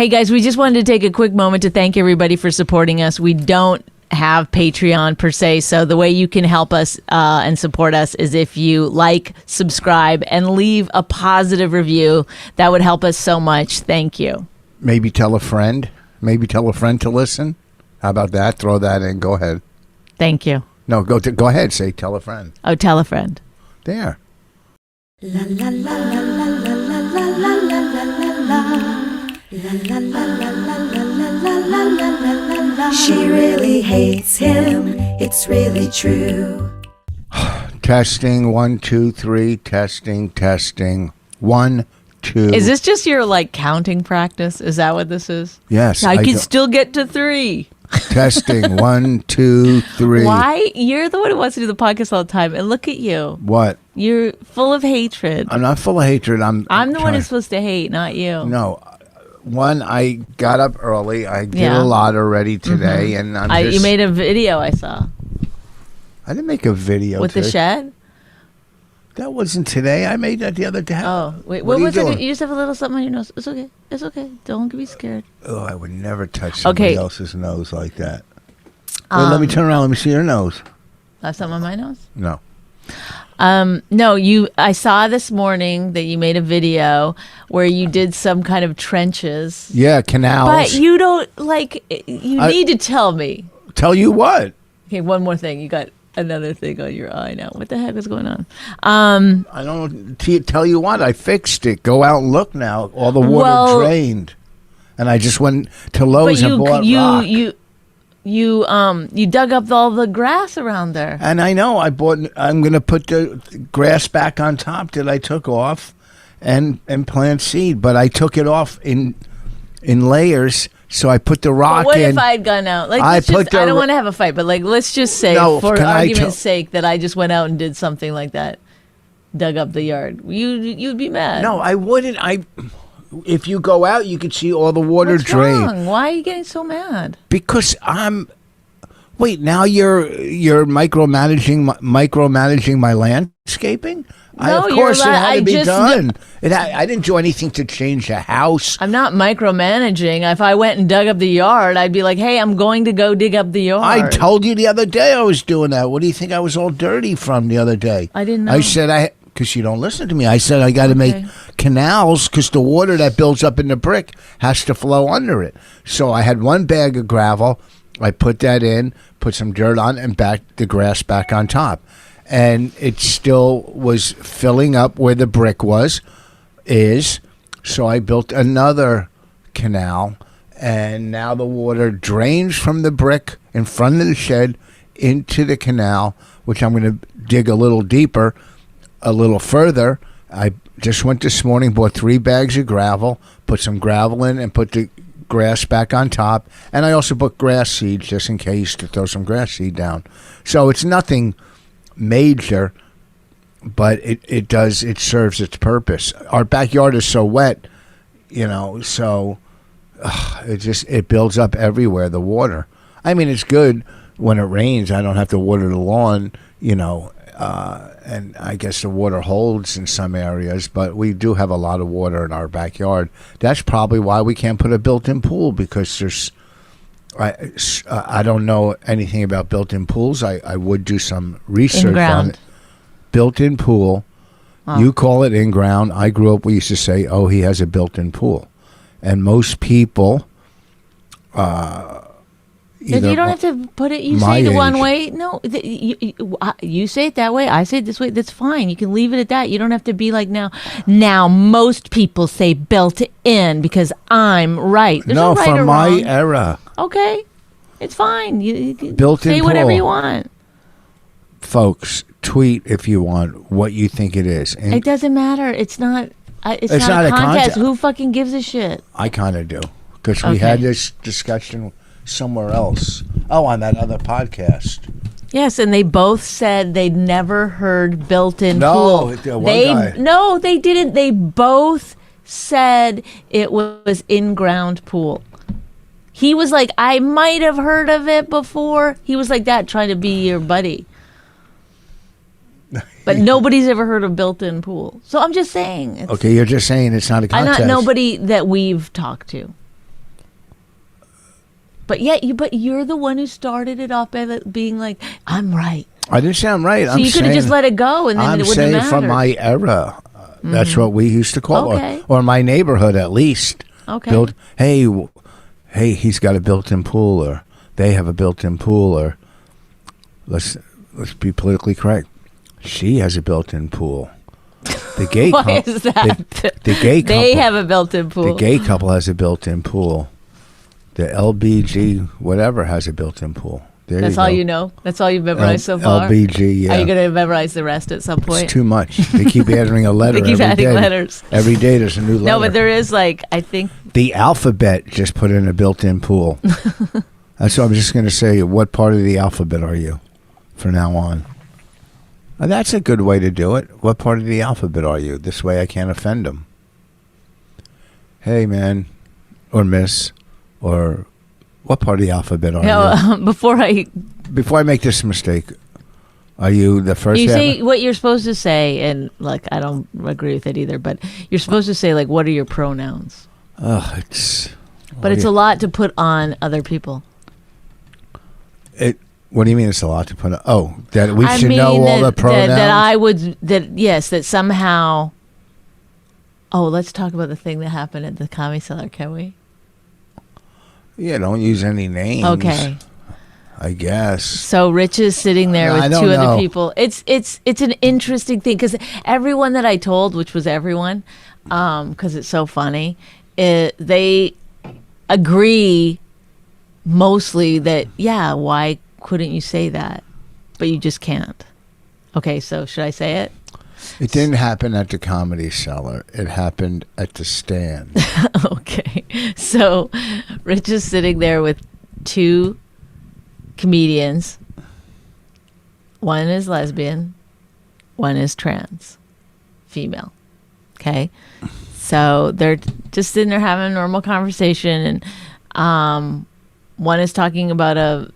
Hey guys, we just wanted to take a quick moment to thank everybody for supporting us. We don't have Patreon per se, so the way you can help us and support us is if you like, subscribe, and leave a positive review. That would help us so much. Thank you. Maybe tell a friend. Maybe tell a friend to listen. How about that? Throw that in. Go ahead. Thank you. No, go ahead. Say tell a friend. Oh, tell a friend. There. La la la la la la la la la la la la. La la la la la la la la la la la. She really hates him. It's really true. Testing 1 2 3. Testing 1 2. Is this just your counting practice? Is that what this is? Yes. I can still get to 3. Testing 1 2 3. Why? You're the one who wants to do the podcast all the time, and look at you. What? You're full of hatred. I'm not full of hatred. I'm the one who's supposed to hate, not you. No. One, I got up early. I did a lot already today, and you made a video. I saw. I didn't make a video with today. the shed. That wasn't today. I made that the other day. Oh, wait. What was you it? You just have a little something on your nose. It's okay. It's okay. Don't be scared. Oh, I would never touch somebody else's nose like that. Wait, let me turn around. Let me see your nose. Have something on my nose? No. No, I saw this morning that you made a video where you did some kind of trenches. Yeah, canals. But you don't need to tell me. Tell you what? Okay, one more thing. You got another thing on your eye now. What the heck is going on? I don't tell you what. I fixed it. Go out and look now. All the water drained. And I just went to Lowe's and bought rock. You dug up all the grass around there. And I know I'm going to put the grass back on top that I took off and plant seed, but I took it off in layers, so I put the rock in. What if I had gone out? I don't want to have a fight, but let's just say for argument's sake that I just went out and did something like that. Dug up the yard. You'd be mad. No, I wouldn't. If you go out, you could see all the water drain. What's wrong? Why are you getting so mad? Because Wait, now you're micromanaging my landscaping? No, of course, it had to be done. I didn't do anything to change the house. I'm not micromanaging. If I went and dug up the yard, I'd be like, hey, I'm going to go dig up the yard. I told you the other day I was doing that. What do you think I was all dirty from the other day? I didn't know. I said because you don't listen to me. I said I got to make canals because the water that builds up in the brick has to flow under it. So I had one bag of gravel. I put that in, put some dirt on, and the grass back on top. And it still was filling up where the brick is. So I built another canal, and now the water drains from the brick in front of the shed into the canal, which I'm going to dig a little deeper, a little further. I just went this morning, bought 3 bags of gravel, put some gravel in, and put the grass back on top. And I also put grass seeds just in case to throw some grass seed down. So it's nothing major, but it serves its purpose. Our backyard is so wet, so it builds up everywhere, the water. I mean, it's good when it rains. I don't have to water the lawn, and I guess the water holds in some areas, but we do have a lot of water in our backyard. That's probably why we can't put a built-in pool, because I don't know anything about built-in pools. I would do some research on it. Built-in pool. Oh. You call it in-ground. I grew up, we used to say, oh, he has a built-in pool. And most people... you don't have to put it. You say it one way. No, you say it that way. I say it this way. That's fine. You can leave it at that. You don't have to be like now. Now most people say built in because I'm right. There's no right from or my wrong. era. Okay, it's fine. You built-in say whatever you want. Folks, tweet if you want what you think it is. And it doesn't matter. It's not. It's not a contest. Who fucking gives a shit? I kind of do, because we had this discussion somewhere else. Oh, on that other podcast. Yes, and they both said they'd never heard built-in pool. No, they didn't. They both said it was in-ground pool. He was like, I might have heard of it before. He was like that, trying to be your buddy. But nobody's ever heard of built-in pool. So I'm just saying. Okay, you're just saying it's not a contest. Nobody that we've talked to. But you're the one who started it off by being like, I'm right. I didn't say I'm right. So you could have just let it go, and then it wouldn't have mattered. I'm saying from my era. That's what we used to call it. Or my neighborhood, at least. Okay. Hey, he's got a built-in pool, or they have a built-in pool, or let's be politically correct. She has a built-in pool. The gay Why is that? The gay couple. They have a built-in pool. The gay couple has a built-in pool. The LBG whatever has a built-in pool. That's all you know? That's all you've memorized so far? LBG, yeah. Are you going to memorize the rest at some point? It's too much. They keep adding a letter They keep adding letters. Every day there's a new letter. No, but there is I think... The alphabet just put in a built-in pool. That's what I'm just going to say. What part of the alphabet are you from now on? That's a good way to do it. What part of the alphabet are you? This way I can't offend them. Hey, man, or miss, or... What part of the alphabet are you? Before I make this mistake, are you the first? You say what you're supposed to say, and I don't agree with it either. But you're supposed to say what are your pronouns? It's a lot to put on other people. What do you mean it's a lot to put on? Oh, that we should know all the pronouns. That somehow. Oh, let's talk about the thing that happened at the Comedy Cellar, can we? Yeah, don't use any names. Okay. I guess. So Rich is sitting there with two other people. It's an interesting thing because everyone that I told, which was everyone, because it's so funny, they agree mostly that, yeah, why couldn't you say that? But you just can't. Okay, so should I say it? It didn't happen at the Comedy Cellar. It happened at the Stand. Okay. So Rich is sitting there with two comedians. One is lesbian. One is trans. Female. Okay. So they're just sitting there having a normal conversation. And one is talking about a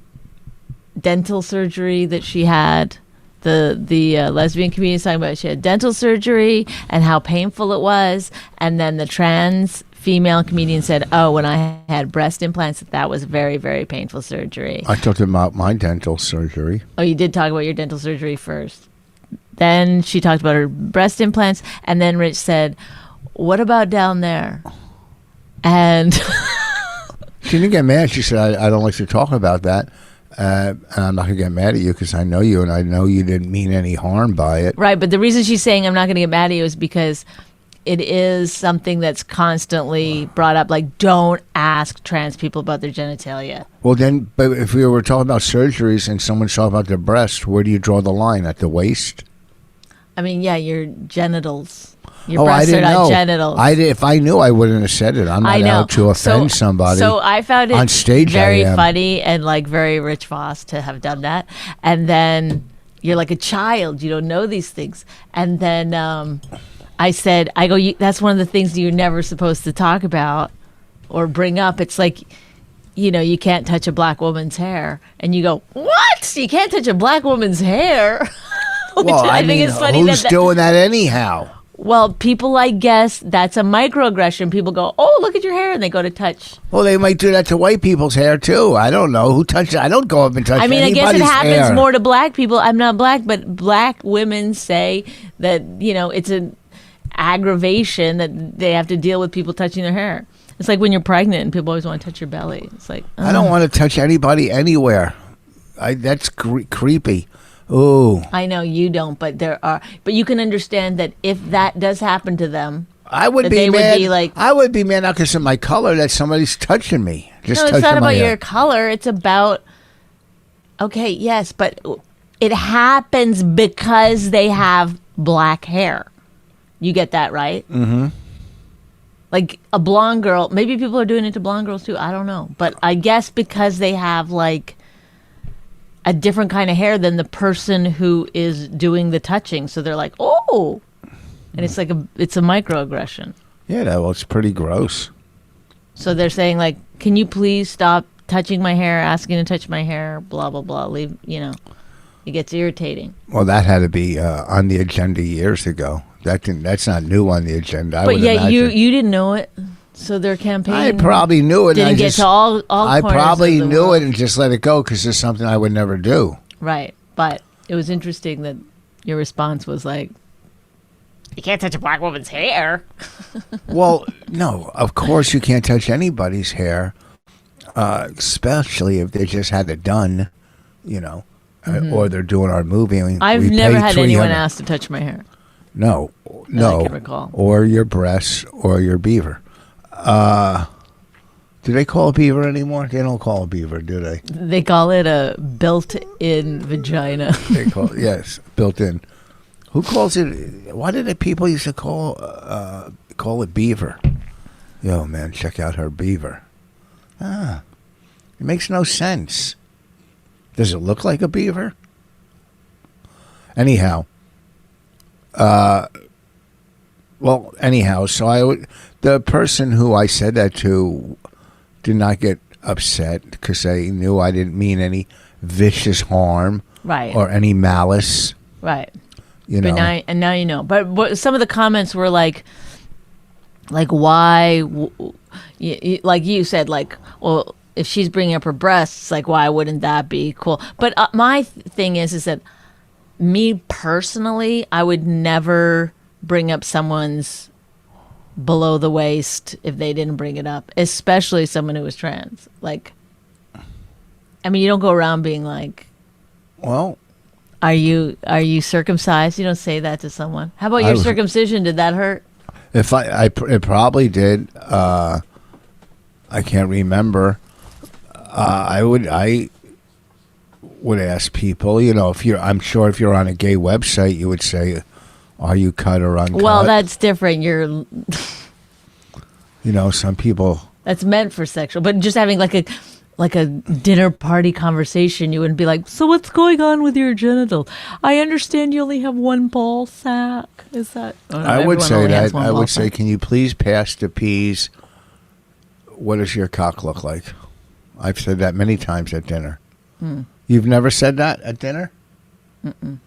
dental surgery that she had. The lesbian comedian is talking about she had dental surgery and how painful it was. And then the trans female comedian said, oh, when I had breast implants, that was very, very painful surgery. I talked about my dental surgery. Oh, you did talk about your dental surgery first. Then she talked about her breast implants. And then Rich said, what about down there? And she didn't get mad. She said, I don't like to talk about that. And I'm not going to get mad at you because I know you and I know you didn't mean any harm by it. Right, but the reason she's saying I'm not going to get mad at you is because it is something that's constantly brought up, don't ask trans people about their genitalia. Well, then, but if we were talking about surgeries and someone's talking about their breast, where do you draw the line? At the waist? I mean, yeah, your genitals. Your breasts are not genitals. If I knew, I wouldn't have said it. I'm not out to offend somebody. So I found it on stage very funny and very Rich Voss to have done that. And then you're like a child. You don't know these things. And then I said, that's one of the things you're never supposed to talk about or bring up. It's you can't touch a black woman's hair. And you go, what? You can't touch a black woman's hair? Well, I think it's funny. Who's doing that anyhow? Well, people, I guess, that's a microaggression. People go, oh, look at your hair, and they go to touch. Well, they might do that to white people's hair, too. I don't know. Who touches it? I don't go up and touch anybody's hair. I guess it happens more to black people. I'm not black, but black women say that, it's an aggravation that they have to deal with people touching their hair. It's like when you're pregnant and people always want to touch your belly. It's like, I don't want to touch anybody anywhere. That's creepy. Oh, I know you don't, but you can understand that if that does happen to them, I would be mad. I would be mad not because of my color that somebody's touching me. No, it's not about your color. It's about yes, but it happens because they have black hair. You get that, right? Mm-hmm. Like a blonde girl. Maybe people are doing it to blonde girls too. I don't know, but I guess because they have a different kind of hair than the person who is doing the touching. So they're like, oh, and it's it's a microaggression. Yeah, well, it's pretty gross. So they're saying can you please stop touching my hair, asking to touch my hair, blah, blah, blah. Leave, it gets irritating. Well, that had to be on the agenda years ago. That's not new on the agenda. But yeah, you didn't know it. So their campaign. I probably knew it. Didn't get to all. I probably knew world. it and just let it go because it's something I would never do. Right, but it was interesting that your response was like, "You can't touch a black woman's hair." Well, no, of course you can't touch anybody's hair, especially if they just had it done, or they're doing our movie. I mean, I've never had anyone ask to touch my hair. No, I can recall. Or your breasts or your beaver. Do they call it beaver anymore? They don't call it beaver, do they? They call it a built-in vagina. They call it, yes, built-in. Who calls it? Why did the people used to call it beaver? Yo, man, check out her beaver. It makes no sense. Does it look like a beaver? Anyhow. So the person who I said that to did not get upset because they knew I didn't mean any vicious harm, right, or any malice, right. But now you know. But some of the comments were like why, like you said, like, well, if she's bringing up her breasts, like, why wouldn't that be cool? But my thing is that me personally, I would never bring up someone's below the waist if they didn't bring it up, especially someone who was trans. Like, I mean, you don't go around being like, well, are you circumcised? You don't say that to someone. How about your circumcision? Did that hurt? If it probably did. I can't remember. I would ask people, I'm sure if you're on a gay website, you would say, are you cut or uncut? Well, that's different. You're, some people. That's meant for sexual, but just having like a dinner party conversation, you wouldn't be like, so what's going on with your genitals? I understand you only have one ball sack. Is that? Oh, no, I would say that. I would sack. say, can you please pass the peas? What does your cock look like? I've said that many times at dinner. You've never said that at dinner? Mm-mm.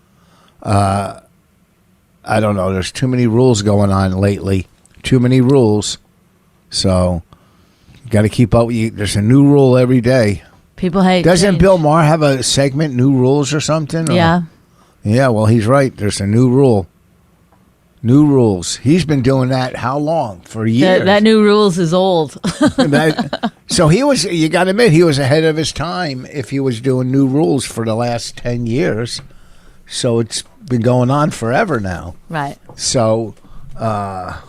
I don't know. There's too many rules going on lately. Too many rules. So, you got to keep up. There's a new rule every day. People hate. Doesn't change. Bill Maher have a segment, New Rules or something? Yeah. Yeah, well, he's right. There's a new rule. New rules. He's been doing that how long? For years. That new rules is old. So he was, you got to admit, he was ahead of his time if he was doing new rules for the last 10 years. So it's been going on forever now. Right. So, I'll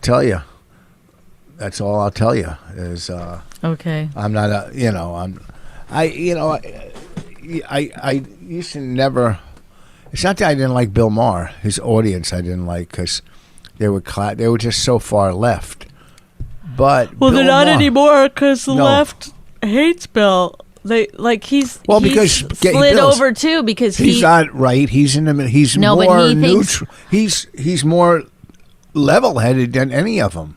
tell you. That's all I'll tell you is, okay. I'm not I used to never, it's not that I didn't like Bill Maher, his audience I didn't like because they were just so far left. But well, Bill they're not Maher, anymore because the left hates Bill. Because slid over too because he's not right. He's in the he's no, more but he neutral. He's more level-headed than any of them.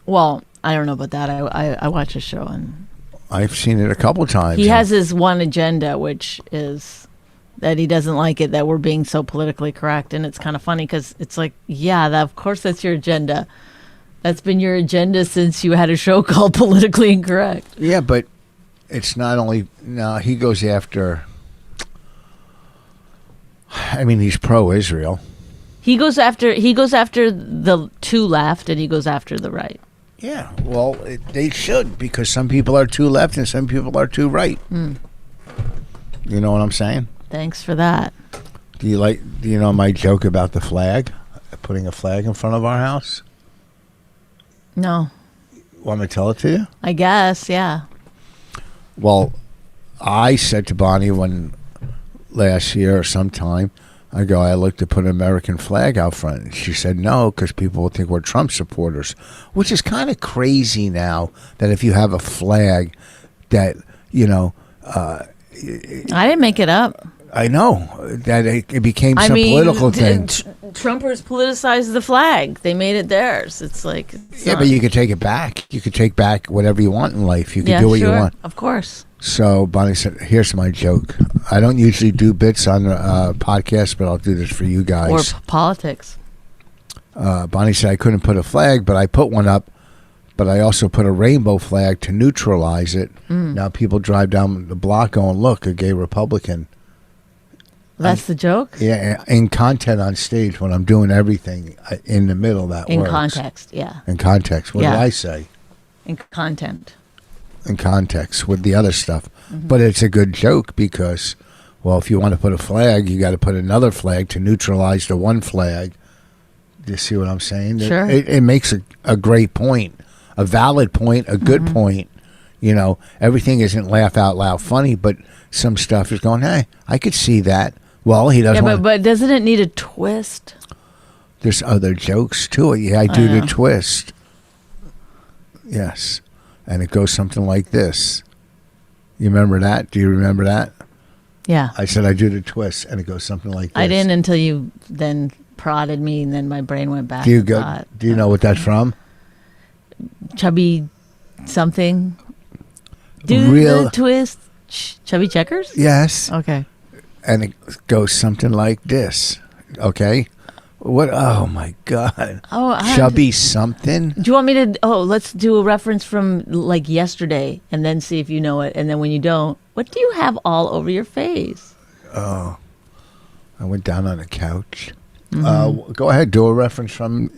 Well, I don't know about that. I watch a show and I've seen it a couple times. He has his one agenda, which is that he doesn't like it that we're being so politically correct, and it's kind of funny because it's like, yeah, of course that's your agenda. That's been your agenda since you had a show called Politically Incorrect. Yeah, but it's not only no. He goes after. I mean, he's pro-Israel. He goes after the too left, and he goes after the right. Yeah, well, they should because some people are too left and some people are too right. You know what I'm saying? Thanks for that. Do you know my joke about the flag? Putting a flag in front of our house? No. Want me to tell it to you? I guess, yeah. Well, I said to Bonnie last year or sometime, I look to put an American flag out front. And she said no, because people will think we're Trump supporters, which is kind of crazy now that if you have a flag that, I didn't make it up. I know that it became some political thing. Trumpers politicized the flag. They made it theirs. It's like... but you could take it back. You could take back whatever you want in life. You could do what you want. Of course. So Bonnie said, here's my joke. I don't usually do bits on podcasts, but I'll do this for you guys. Or politics. Bonnie said I couldn't put a flag, but I put one up. But I also put a rainbow flag to neutralize it. Now people drive down the block going, look, a gay Republican. That's the joke? Yeah, in content on stage when I'm doing everything in the middle, that in works. Context, yeah. In context. What did I say? In content. In context with the other stuff. But it's a good joke because, well, if you want to put a flag, you got to put another flag to neutralize the one flag. Do you see what I'm saying? Sure. It makes a great point, a valid point, a good point. You know, everything isn't laugh out loud funny, but some stuff is going, hey, I could see that. Well, he doesn't. Yeah, but doesn't it need a twist? There's other jokes to it. Yeah, I do the twist. Yes. And it goes something like this. You remember that? Do you remember that? Yeah. I said I do the twist, and it goes something like this. I didn't until you then prodded me, and then my brain went back. Do you know what that's from? Chubby something. Do the twist. Chubby Checkers? Yes. Okay. And it goes something like this. Okay. What? Oh my God. Oh, Chubby something. Do you want me to? Oh, let's do a reference from like yesterday, and then see if you know it. And then when you don't, what do you have all over your face? Oh, I went down on the couch. Go ahead, do a reference from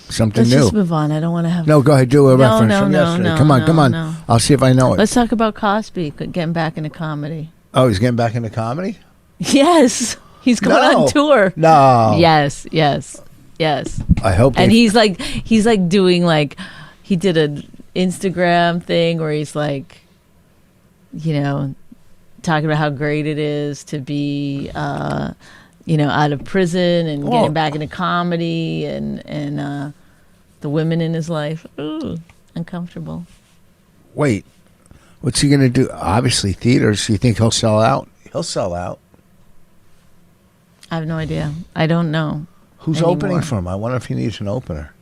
something Let's new. just move on. I don't want to have. No, go ahead, do a reference from yesterday. No, come on. no. I'll see if I know it. Let's talk about Cosby getting back into comedy. Oh, he's getting back into comedy? Yes. He's going on tour. No. Yes. I hope. And he's like doing like, he did an Instagram thing where he's like, you know, talking about how great it is to be, you know, out of prison and getting back into comedy and the women in his life. Ooh, uncomfortable. Wait, what's he going to do? Obviously, theaters. You think he'll sell out? He'll sell out. I have no idea. I don't know. Who's opening for him? I wonder if he needs an opener.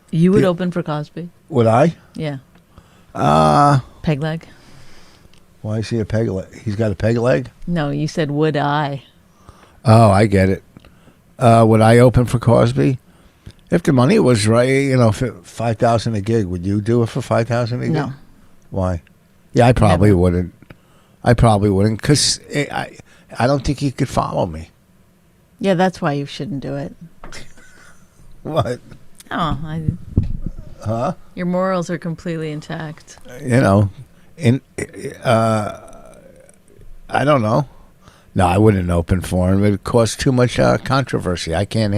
You would open for Cosby? Would I? Yeah. Peg leg? Why is he a peg leg? He's got a peg leg? No, you said would I. Oh, I get it. Would I open for Cosby? If the money was right, you know, $5,000 a gig, would you do it for $5,000 a gig? No. Why? Yeah, I probably wouldn't. I probably wouldn't because I don't think he could follow me. Yeah, that's why you shouldn't do it. What? Oh, Huh? Your morals are completely intact. You know, I don't know. No, I wouldn't open for him. It would cause too much controversy. I can't.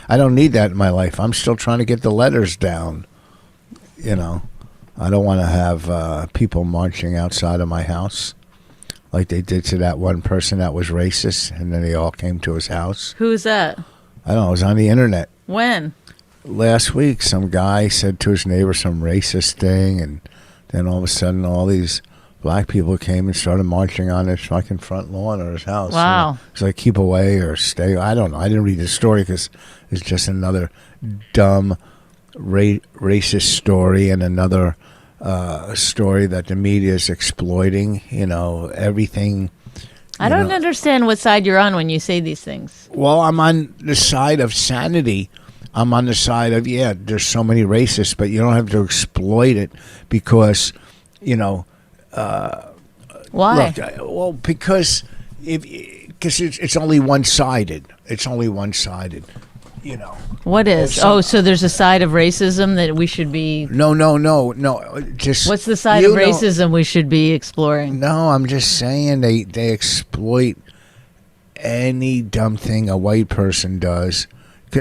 I don't need that in my life. I'm still trying to get the letters down. You know, I don't want to have people marching outside of my house like they did to that one person that was racist, and then they all came to his house. Who's that? I don't know. It was on the internet. When? Last week, some guy said to his neighbor some racist thing, and then all of a sudden, all these black people came and started marching on his fucking front lawn or his house. Wow. And it's like, keep away or stay. I don't know. I didn't read the story because it's just another dumb racist story and another story that the media is exploiting. You know, everything. I don't understand what side you're on when you say these things. Well, I'm on the side of sanity. I'm on the side of, there's so many racists, but you don't have to exploit it because, you know. Why? Look, well, because it's only one-sided. It's only one-sided. You know. What is? So there's a side of racism that we should be. No. Just what's the side of racism we should be exploring? No, I'm just saying they exploit any dumb thing a white person does.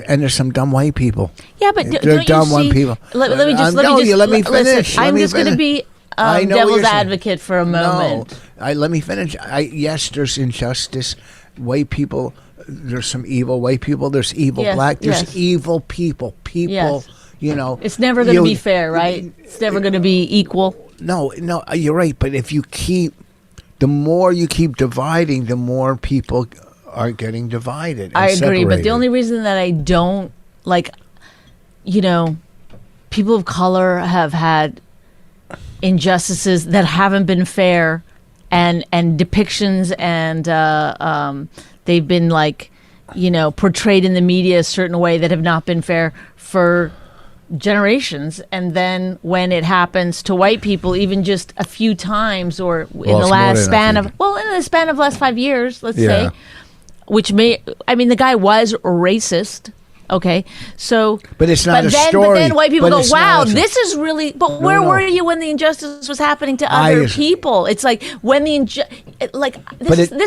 And there's some dumb white people. Yeah, but they're dumb white people. Let me just let me finish. Listen, I'm just going to be devil's advocate for a moment. No, let me finish. Yes, there's injustice. White people, there's some evil white people. There's evil black. There's evil people. Yes. You know. It's never going to be fair, right? It's never going to be equal. No, you're right. But if the more you keep dividing, the more people are getting divided. I agree, separated. but the only reason that I don't people of color have had injustices that haven't been fair, and depictions, and they've been portrayed in the media a certain way that have not been fair for generations. And then when it happens to white people, even just a few times, or in the span of the last 5 years, let's say, the guy was racist. Okay, so but it's not a story. But then white people go, "Wow, this is really." But where were you when the injustice was happening to other people? It's like when this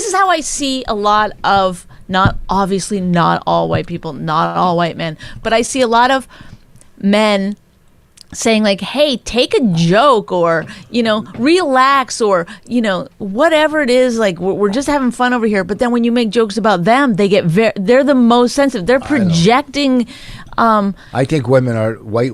is how I see a lot of not all white people, not all white men, but I see a lot of men saying like, hey, take a joke, or relax, or whatever it is, like we're just having fun over here. But then when you make jokes about them, they're the most sensitive. They're projecting. I think white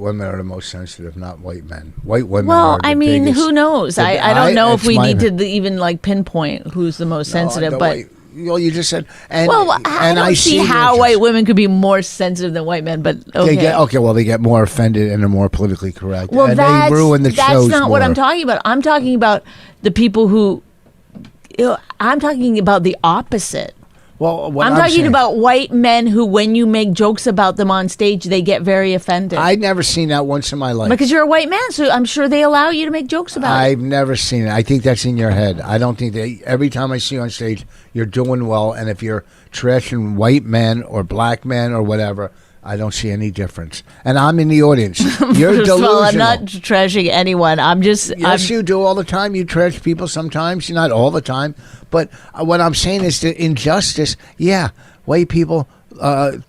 women are the most sensitive, not white men. White women are the biggest. Who knows? I don't know if we need to even like pinpoint who's the most sensitive, but you just said, I don't see how white women could be more sensitive than white men, but okay. They get more offended and are more politically correct. Well, and they ruin the shows. That's not what I'm talking about. I'm talking about the people who. I'm talking about the opposite. Well, I'm talking about white men who, when you make jokes about them on stage, they get very offended. I've never seen that once in my life. Because you're a white man, so I'm sure they allow you to make jokes about it. I've never seen it. I think that's in your head. I don't think every time I see you on stage, you're doing well, and if you're trashing white men or black men or whatever, I don't see any difference. And I'm in the audience. You're delusional. Well, I'm not trashing anyone. Yes, you do all the time. You trash people sometimes. Not all the time. But what I'm saying is the injustice. Yeah, white people,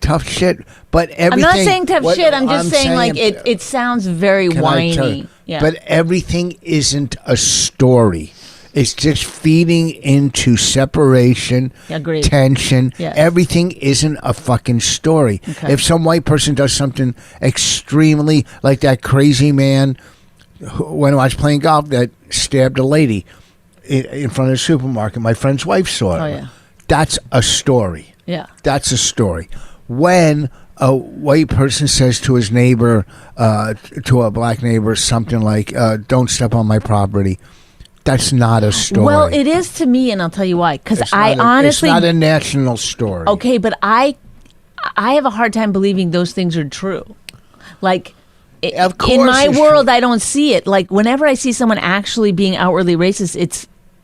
tough shit. But everything. I'm not saying tough shit. I'm just saying like it sounds very whiny. Yeah. But everything isn't a story. It's just feeding into separation, tension. Yes. Everything isn't a fucking story. Okay. If some white person does something extremely, like that crazy man when I was playing golf that stabbed a lady in front of the supermarket, my friend's wife saw it. Oh, yeah. That's a story. Yeah. That's a story. When a white person says to his neighbor, to a black neighbor, something like, don't step on my property, that's not a story. Well, it is to me, and I'll tell you why. Because honestly, it's not a national story. Okay, but I have a hard time believing those things are true. Like, of course, in my world, I don't see it. Like, whenever I see someone actually being outwardly racist,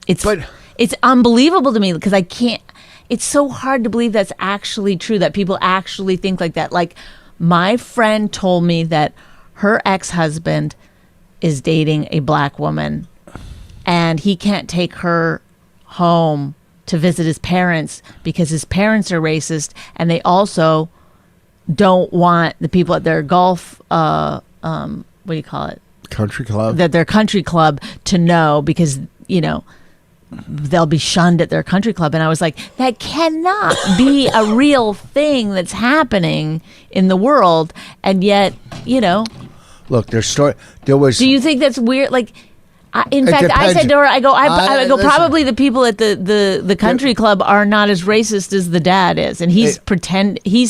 it's unbelievable to me because I can't. It's so hard to believe that's actually true, that people actually think like that. Like, my friend told me that her ex-husband is dating a black woman, and he can't take her home to visit his parents because his parents are racist, and they also don't want the people at their golf, what do you call it? Country club. That their country club to know because, they'll be shunned at their country club. And I was like, that cannot be a real thing that's happening in the world. And yet, Look, there was. Do you think that's weird? Like, in fact, I said to her, I go, listen, probably the people at the country club are not as racist as the dad is, and he's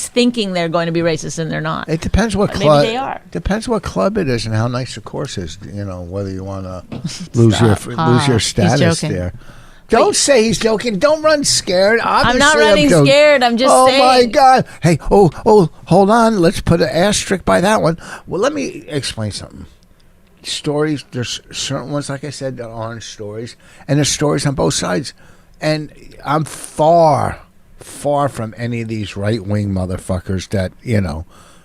thinking they're going to be racist and they're not. It depends what club. Maybe they are. Depends what club it is and how nice the course is. Whether you want to lose your status there. Don't say he's joking. Don't run scared. Obviously, I'm not running scared. I'm just saying. Oh my God! Hey, hold on. Let's put an asterisk by that one. Well, let me explain something. Stories, there's certain ones, like I said, that aren't stories, and there's stories on both sides. And I'm far from any of these right-wing motherfuckers that,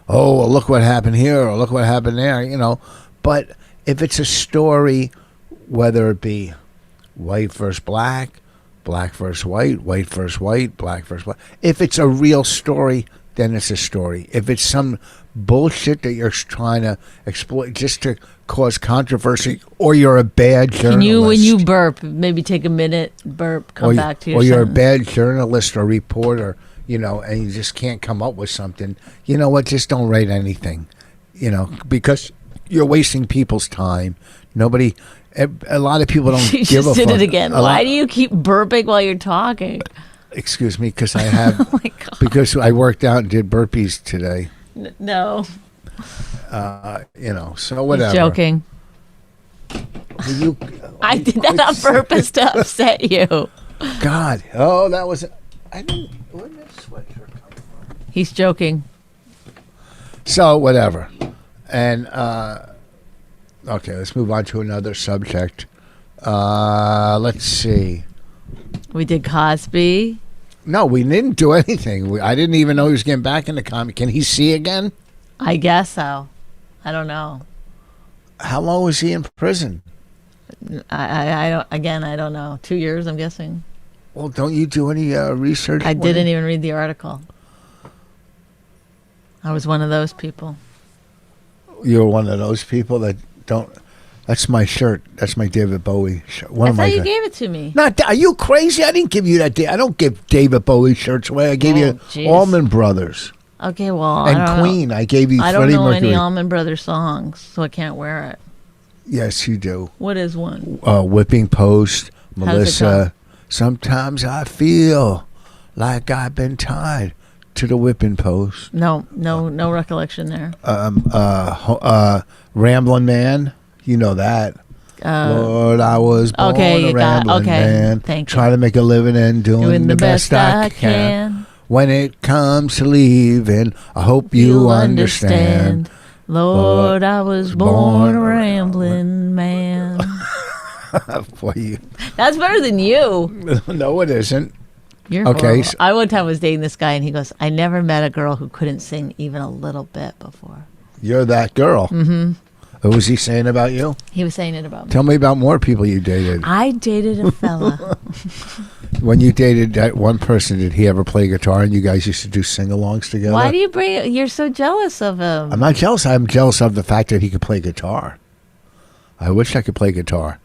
well, look what happened here or look what happened there, But if it's a story, whether it be white versus black, black versus white versus white, black versus white, if it's a real story, then it's a story. If it's some bullshit that you're trying to exploit just to cause controversy, or you're a bad journalist. Can you, when you burp, maybe take a minute, burp, come back to your you're sentence. A bad journalist or reporter, and you just can't come up with something. You know what? Just don't write anything, because you're wasting people's time. A lot of people don't you give a fuck. You just did it again. Why do you keep burping while you're talking? Excuse me, because I have, oh my God. Because I worked out and did burpees today. No. So whatever. He's joking. I did that on purpose to upset you. God. Oh, that was. I didn't. Where did that sweatshirt come He's joking. So, whatever. And, okay, let's move on to another subject. Let's see. We did Cosby. No, we didn't do anything. I didn't even know he was getting back into comedy. Can he see again? I guess so. I don't know. How long was he in prison? I don't. Again, I don't know. 2 years, I'm guessing. Well, don't you do any research? I didn't even read the article. I was one of those people. You're one of those people that don't. That's my shirt. That's my David Bowie shirt. I thought you gave it to me. Are you crazy? I didn't give you that. I don't give David Bowie shirts away. I gave you geez. Allman Brothers. Okay, well, and I don't Queen. Know. I gave you. I don't Freddie know Mercury. any Allman Brothers songs, so I can't wear it. Yes, you do. What is one? Whipping Post, Melissa. Sometimes I feel like I've been tied to the whipping post. No recollection there. Ramblin' Man. You know that. Lord, I was born a rambling man. Thank you. Trying to make a living and doing the best I can. When it comes to leaving, I hope you understand. Lord, I was born a rambling man. Boy, that's better than you. No, it isn't. You're okay. So I one time was dating this guy, and he goes, "I never met a girl who couldn't sing even a little bit before." You're that girl. Mm-hmm. What was he saying about you? He was saying it about me. Tell me about more people you dated. I dated a fella. When you dated that one person, did he ever play guitar and you guys used to do sing-alongs together? Why do you bring it? You're so jealous of him. I'm not jealous. I'm jealous of the fact that he could play guitar. I wish I could play guitar.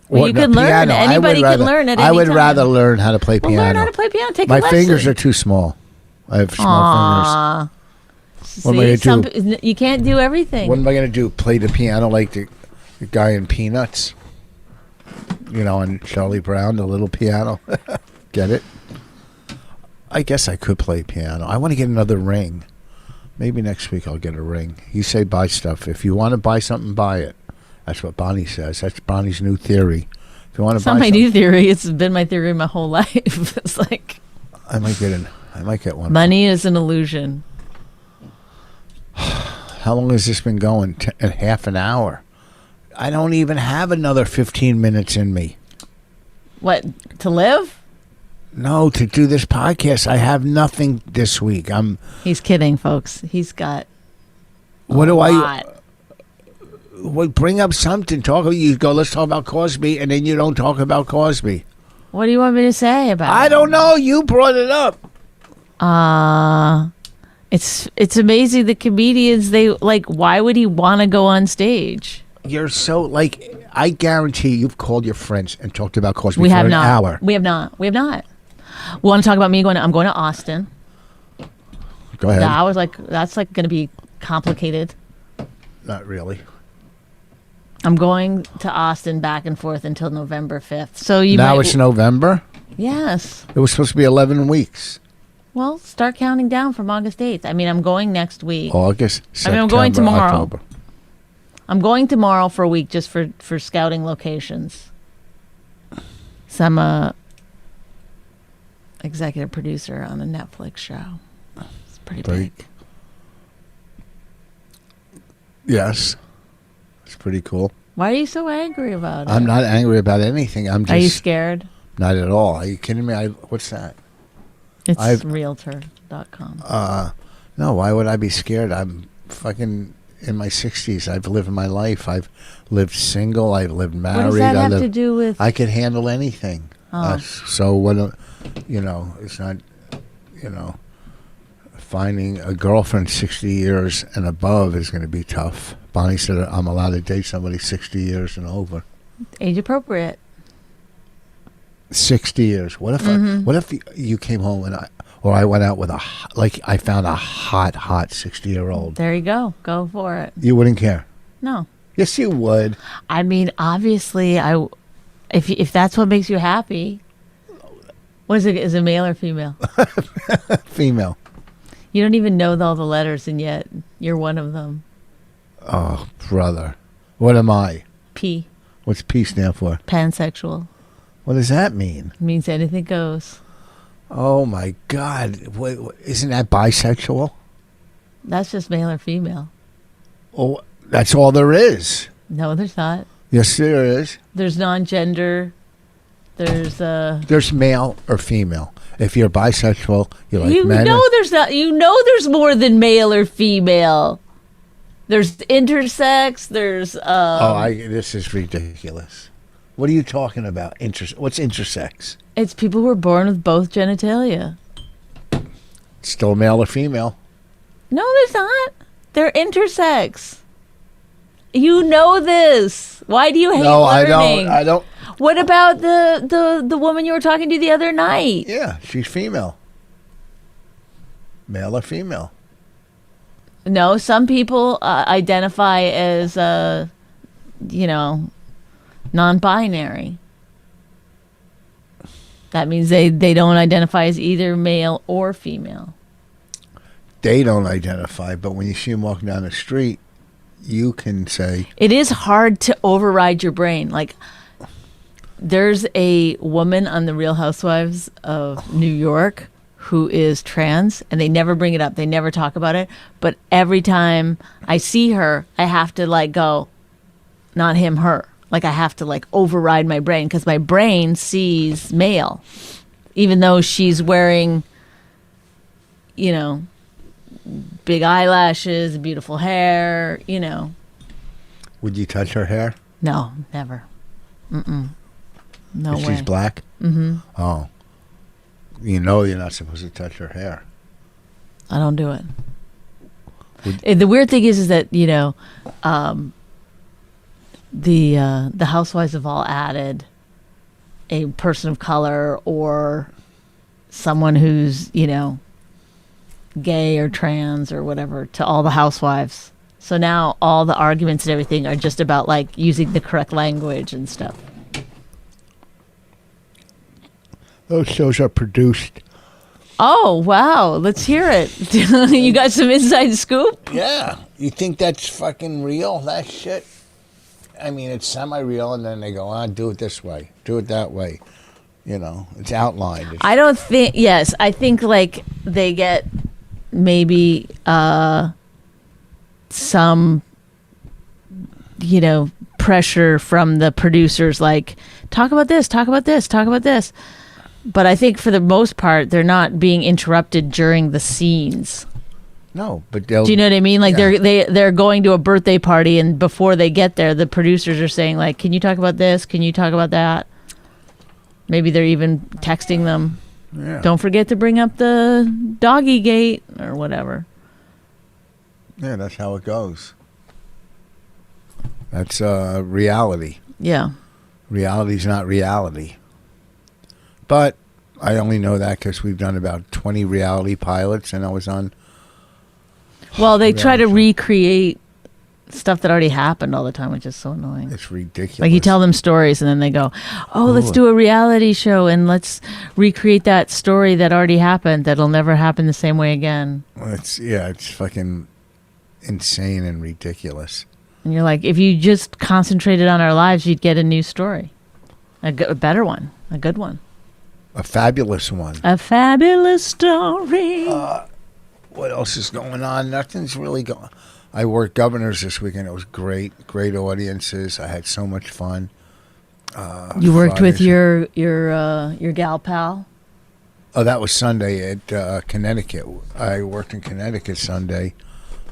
Well, you can learn. Anybody can learn at any time. I would rather learn how to play piano. Learn how to play piano. Take a lesson. lesson. My fingers are too small. I have small fingers. What am I going to do? You can't do everything. What am I going to do? Play the piano like the guy in Peanuts? You know, and Charlie Brown, the little piano. Get it? I guess I could play piano. I want to get another ring. Maybe next week I'll get a ring. You say buy stuff. If you want to buy something, buy it. That's what Bonnie says. That's Bonnie's new theory. If you want to it's not my new theory. It's been my theory my whole life. It's like I might get one. Money is an illusion. How long has this been going? Half an hour. I don't even have another 15 minutes in me. What, to live? No, to do this podcast. I have nothing this week. He's kidding, folks. He's got what do lot. Bring up something. You go, let's talk about Cosby, and then you don't talk about Cosby. What do you want me to say about it? I don't know. You brought it up. It's amazing the comedians, why would he want to go on stage? You're so, I guarantee you've called your friends and talked about Cosby for an hour. We have not. We want to talk about me I'm going to Austin. Go ahead. I was like, that's going to be complicated. Not really. I'm going to Austin back and forth until November 5th. So it's November? Yes. It was supposed to be 11 weeks. Well, start counting down from August 8th. I'm going next week. August, September, I'm going tomorrow. October. I'm going tomorrow for a week just for scouting locations. So I'm a executive producer on a Netflix show. It's pretty big. Yes. It's pretty cool. Why are you so angry about it? I'm not angry about anything. I'm just... Are you scared? Not at all. Are you kidding me? What's that? It's realtor.com. No, why would I be scared? I'm fucking in my 60s. I've lived my life. I've lived single. I've lived married. What does that have to do with... I could handle anything. So, what? It's not, finding a girlfriend 60 years and above is going to be tough. Bonnie said I'm allowed to date somebody 60 years and over. Age appropriate. 60 years. What if you came home and I went out with I found a hot 60-year-old. There you go. Go for it. You wouldn't care? No. Yes, you would. Obviously, if that's what makes you happy. What is it? Is it male or female? Female. You don't even know all the letters, and yet you're one of them. Oh, brother. What am I? P. What's P stand for? Pansexual. What does that mean? It means anything goes. Oh my God! Wait, isn't that bisexual? That's just male or female. Oh, that's all there is. No, there's not. Yes, there is. There's non-gender. There's male or female. If you're bisexual, you like men. There's not. There's more than male or female. There's intersex. There's. This is ridiculous. What are you talking about? What's intersex? It's people who are born with both genitalia. Still male or female? No, there's not. They're intersex. You know this. Why do you hate learning? I don't. What about the woman you were talking to the other night? Yeah, she's female. Male or female? No, some people identify as, non-binary. That means they don't identify as either male or female. They don't identify, but when you see them walking down the street, you can say... It is hard to override your brain. Like, there's a woman on The Real Housewives of New York who is trans, and they never bring it up. They never talk about it. But every time I see her, I have to, go, not him, her. Like, I have to, override my brain because my brain sees male, even though she's wearing, big eyelashes, beautiful hair, Would you touch her hair? No, never. No if way. She's black? Mm-hmm. Oh. You're not supposed to touch her hair. I don't do it. The weird thing is that, the housewives have all added a person of color or someone who's, gay or trans or whatever to all the housewives. So now all the arguments and everything are just about using the correct language and stuff. Those shows are produced. Oh, wow. Let's hear it. You got some inside scoop? Yeah. You think that's fucking real, that shit? I mean, it's semi-real, and then they go, do it this way, do it that way. It's outlined. I don't think, yes, I think they get maybe some, pressure from the producers, talk about this, talk about this, talk about this. But I think for the most part, they're not being interrupted during the scenes. No, but they'll... Do you know what I mean? They're going to a birthday party, and before they get there, the producers are saying, can you talk about this? Can you talk about that? Maybe they're even texting them. Yeah. Don't forget to bring up the doggy gate or whatever. Yeah, that's how it goes. That's reality. Yeah. Reality's not reality. But I only know that because we've done about 20 reality pilots, and I was on... Well, they try to recreate stuff that already happened all the time, which is so annoying. It's ridiculous. You tell them stories, and then they go, let's do a reality show, and let's recreate that story that already happened that'll never happen the same way again. Well, it's fucking insane and ridiculous. And you're like, if you just concentrated on our lives, you'd get a new story. A better one. A good one. A fabulous one. A fabulous story. What else is going on? Nothing's really going. I worked Governors this weekend. It was great audiences. I had so much fun. You worked with your gal pal? Oh, that was Sunday at Connecticut. I worked in Connecticut Sunday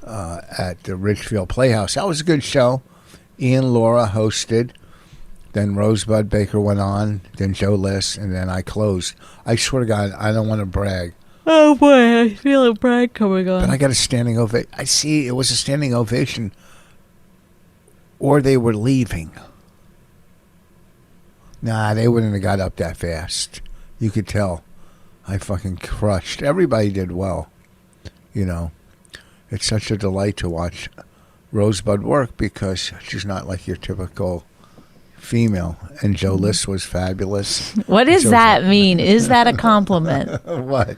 at the Ridgefield Playhouse. That was a good show. Ian Laura hosted. Then Rosebud Baker went on. Then Joe Liss, and then I closed. I swear to God, I don't want to brag. Oh boy, I feel a brag coming on. But I got a standing ovation. I see it was a standing ovation, or they were leaving. Nah, they wouldn't have got up that fast. You could tell. I fucking crushed. Everybody did well. It's such a delight to watch Rosebud work because she's not like your typical female. And Joe Liss was fabulous. What does that mean? Is that a compliment? What?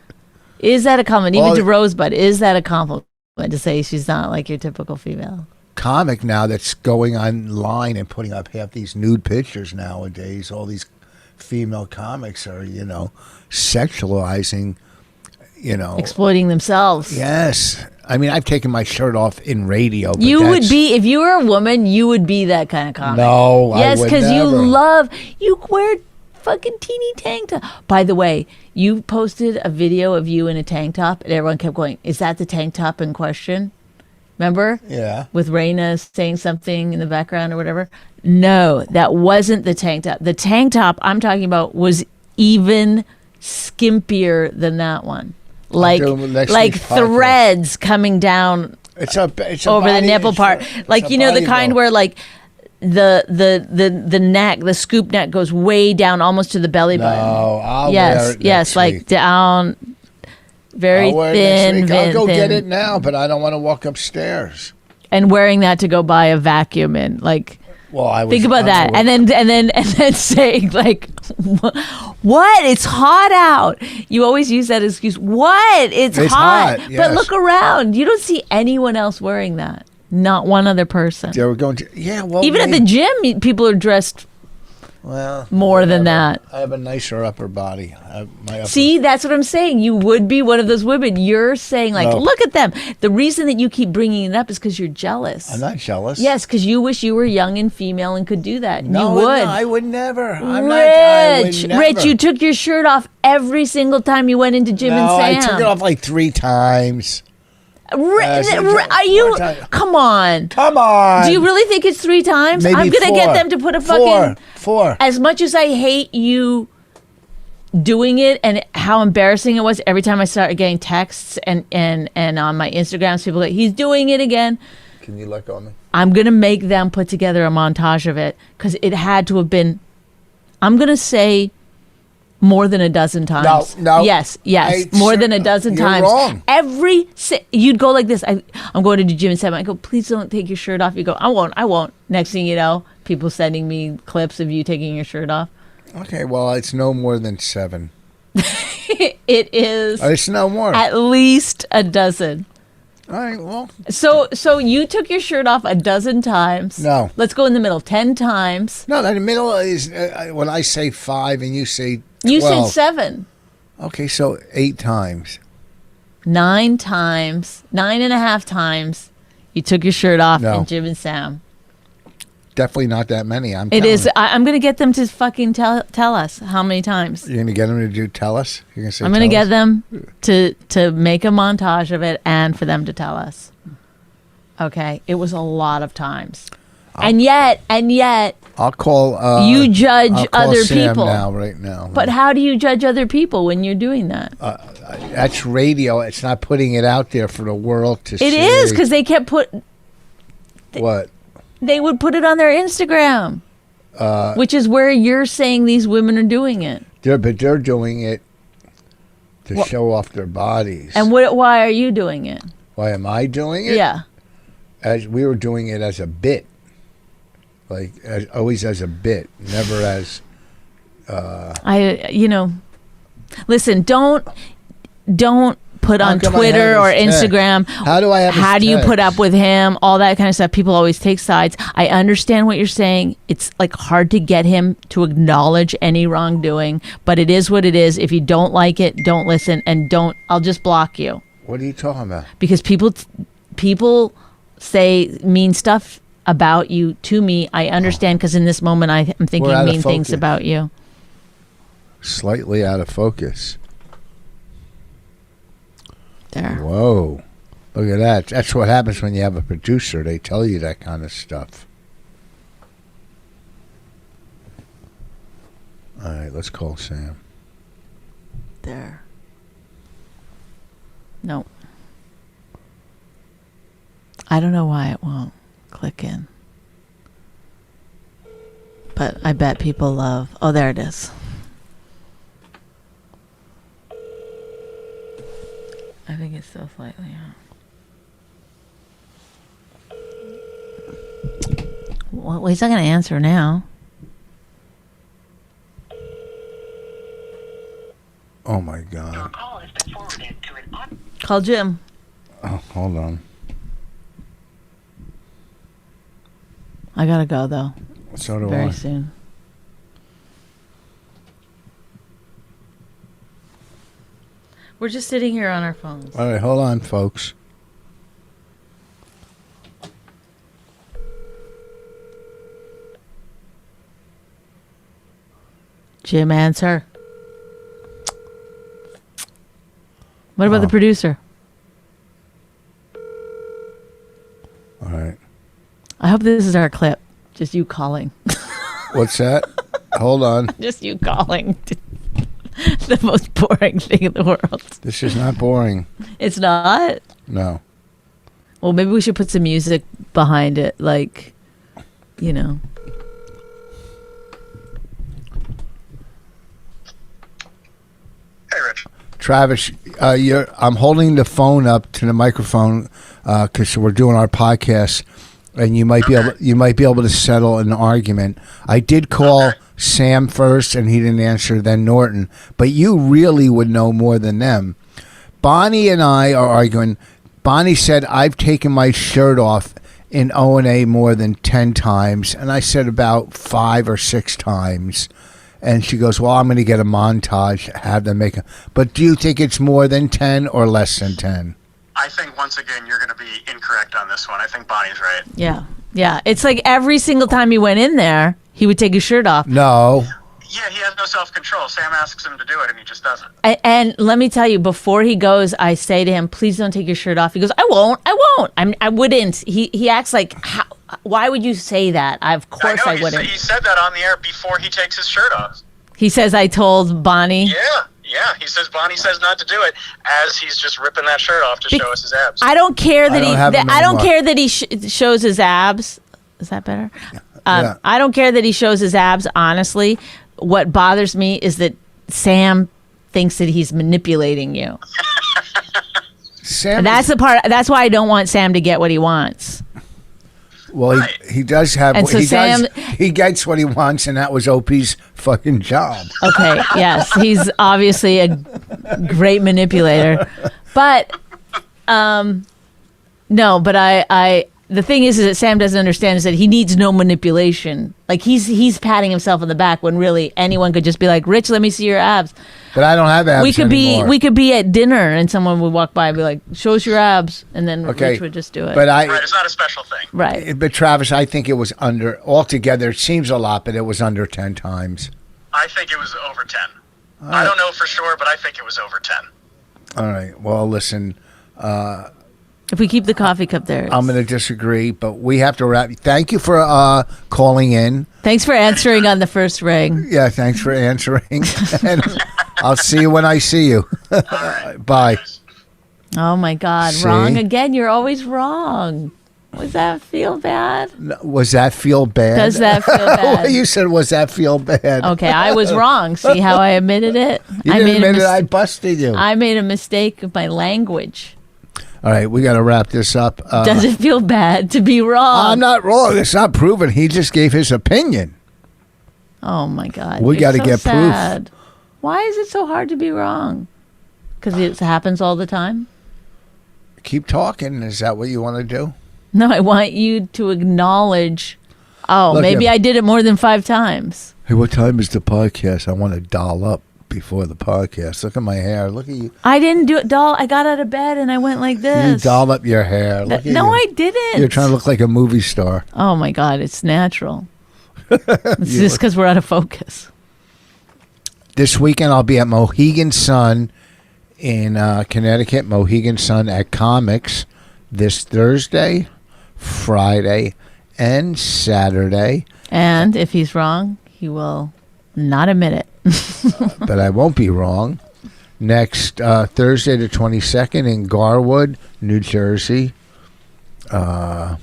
Is that a compliment? Even to Rosebud, is that a compliment to say she's not like your typical female? Comic now that's going online and putting up half these nude pictures nowadays, all these female comics are, sexualizing, exploiting themselves. Yes. I mean, I've taken my shirt off in radio. But you would be, if you were a woman, you would be that kind of comic. No, yes, I would because never. you wear fucking teeny tank top. By the way, you posted a video of you in a tank top, and everyone kept going, is that the tank top in question? Remember? Yeah. With Raina saying something in the background or whatever. No, that wasn't the tank top. The tank top I'm talking about was even skimpier than that one. Like threads coming down it's over the nipple part. Like, the kind where like the neck, the scoop neck goes way down almost to the belly button. No, I'll wear it next like week. Down, very thin. I'll go thin. get it now, but I don't want to walk upstairs. And wearing that to go buy a vacuum in, like. Well, think about that, and then saying like, "What? It's hot out." You always use that excuse. What? It's hot. Yes. But look around. You don't see anyone else wearing that. Not one other person. They were going to. Yeah. Well, even at the gym, people are dressed. More than that. I have a nicer upper body. See, that's what I'm saying. You would be one of those women. You're saying, like, look at them. The reason that you keep bringing it up is because you're jealous. I'm not jealous. Yes, because you wish you were young and female and could do that. No, you would. No, I would never. Rich, you took your shirt off every single time you went into Jim and Sam. I took it off like 3 times. Are you? Come on. Do you really think it's 3 times? Maybe I'm gonna get them to put a fucking 4. As much as I hate you doing it and how embarrassing it was every time I started getting texts and on my Instagrams, people like, he's doing it again. Can you let go of me? I'm gonna make them put together a montage of it because it had to have been. I'm gonna say. More than a dozen times. No. Yes. More than a dozen times. Wrong. You'd go like this. I'm going to do Jim and Sam. I go, please don't take your shirt off. You go, I won't. Next thing you know, people sending me clips of you taking your shirt off. Okay, well, it's no more than 7. It is. It's no more. At least a dozen. All right, well. So you took your shirt off a dozen times. No. Let's go in the middle. 10 times. No, the middle is when I say 5 and you say 12. You said 7. Okay, so 8 times. 9 times. 9.5 times. You took your shirt off in Jim and Sam. Definitely not that many. I'm going to get them to fucking tell us how many times. You're going to get them to tell us? You're going to say I'm going to get them to make a montage of it and for them to tell us. Okay. It was a lot of times. And yet, I'll call. You judge other Sam people right now. But how do you judge other people when you're doing that? That's radio. It's not putting it out there for the world to see. It is because they kept what? They would put it on their Instagram, which is where you're saying these women are doing it. But they're doing it to show off their bodies. And why are you doing it? Why am I doing it? Yeah. As we were doing it as a bit. Like always as a bit, never as. Listen. Don't put on Twitter or Instagram. How do I have? How do you put up with him? All that kind of stuff. People always take sides. I understand what you're saying. It's like hard to get him to acknowledge any wrongdoing, but it is what it is. If you don't like it, don't listen, and don't. I'll just block you. What are you talking about? Because people say mean stuff about you to me. I understand because in this moment I am thinking mean things about you. Slightly out of focus. There. Whoa. Look at that. That's what happens when you have a producer. They tell you that kind of stuff. All right, let's call Sam. There. No. I don't know why it won't click in. But I bet people love... Oh, there it is. I think it's still slightly out. Well, he's not going to answer now. Oh, my God. Your call has been forwarded to an... Call Jim. Oh, hold on. I gotta go though. So do Very I. soon. We're just sitting here on our phones. All right, hold on, folks. Jim, answer. What about the producer? All right. I hope this is our clip. Just you calling. What's that? Hold on. Just you calling. The most boring thing in the world. This is not boring. It's not? No. Well, maybe we should put some music behind it, like, you know. Hey, Rich. Travis, I'm holding the phone up to the microphone because we're doing our podcast, and you might be able to settle an argument. I did call Sam first, and he didn't answer. Then Norton, but you really would know more than them. Bonnie and I are arguing. Bonnie said I've taken my shirt off in O&A more than 10 times, and I said about 5 or 6 times. And she goes, well, I'm going to get a montage, have them make a... But do you think it's more than 10 or less than 10? I think, once again, you're going to be incorrect on this one. I think Bonnie's right. Yeah. Yeah. It's like every single time he went in there, he would take his shirt off. No. Yeah, he has no self-control. Sam asks him to do it, and he just doesn't. And let me tell you, before he goes, I say to him, please don't take your shirt off. He goes, I won't. I wouldn't. He acts like... Why would you say that? Of course I wouldn't. He said that on the air before he takes his shirt off. He says, I told Bonnie. Yeah. He says Bonnie says not to do it as he's just ripping that shirt off to show us his abs. I don't care that I don't care that he shows his abs. Is that better? Yeah. I don't care that he shows his abs, honestly. What bothers me is that Sam thinks that he's manipulating you. Sam, and that's the part. That's why I don't want Sam to get what he wants. Well, Right. he does have. And so He gets what he wants, and that was Opie's fucking job. Okay. Yes, he's obviously a great manipulator, but no. But I the thing is that Sam doesn't understand is that he needs no manipulation. Like he's patting himself on the back when really anyone could just be like, Rich, let me see your abs. But I don't have abs anymore. We could be at dinner and someone would walk by and be like, show us your abs, and then Rich would just do it. But Right, it's not a special thing. Right. But Travis, I think it was under altogether. It seems a lot, but it was under 10 times. I think it was over 10. I don't know for sure, but I think it was over 10. All right. Well, listen. If we keep the coffee cup there. I'm going to disagree, but we have to wrap. Thank you for calling in. Thanks for answering on the first ring. Yeah, thanks for answering. And I'll see you when I see you. Bye. Oh, my God. See? Wrong again. You're always wrong. Was that feel bad? Was that feel bad? Does that feel bad? You said, was that feel bad? Okay, I was wrong. See how I admitted it? You didn't admit it. I busted you. I made a mistake of my language. All right, we got to wrap this up. Does it feel bad to be wrong? I'm not wrong. It's not proven. He just gave his opinion. Oh, my God. We got to get sad. proof. Why is it so hard to be wrong? Because it happens all the time? Keep talking. Is that what you want to do? No, I want you to acknowledge, Look, maybe I did it more than 5 times. Hey, what time is the podcast? I want to doll up before the podcast. Look at my hair. Look at you. I didn't do it, doll. I got out of bed and I went like this. You doll up your hair. Look at No, you. I didn't. You're trying to look like a movie star. Oh, my God. It's natural. It's just because we're out of focus. This weekend, I'll be at Mohegan Sun in Connecticut. Mohegan Sun at Comics this Thursday, Friday, and Saturday. And if he's wrong, he will not admit it. But I won't be wrong. Next Thursday the 22nd in Garwood, New Jersey. Then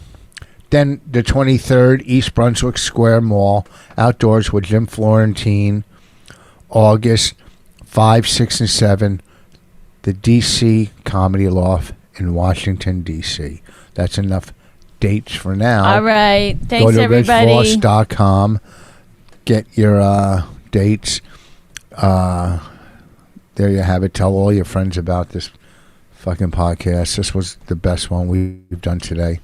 the 23rd, East Brunswick Square Mall, outdoors with Jim Florentine. August 5, 6, and 7, the D.C. Comedy Loft in Washington, D.C. That's enough dates for now. All right. Thanks, Go to everybody. richvoss.com. Get your dates. There you have it. Tell all your friends about this fucking podcast. This was the best one we've done today.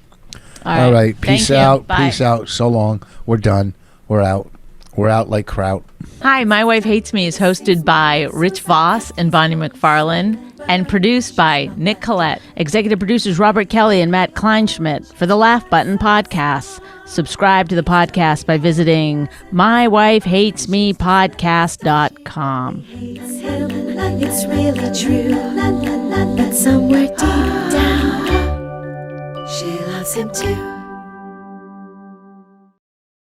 All right. Peace Thank you. out. Bye. Peace out. So long. We're done. We're out. We're out like kraut. Hi, My Wife Hates Me is hosted by Rich Voss and Bonnie McFarlane and produced by Nick Collette. Executive producers Robert Kelly and Matt Kleinschmidt for the Laugh Button Podcast. Subscribe to the podcast by visiting mywifehatesmepodcast.com. It's really true, but somewhere deep down, she loves him too.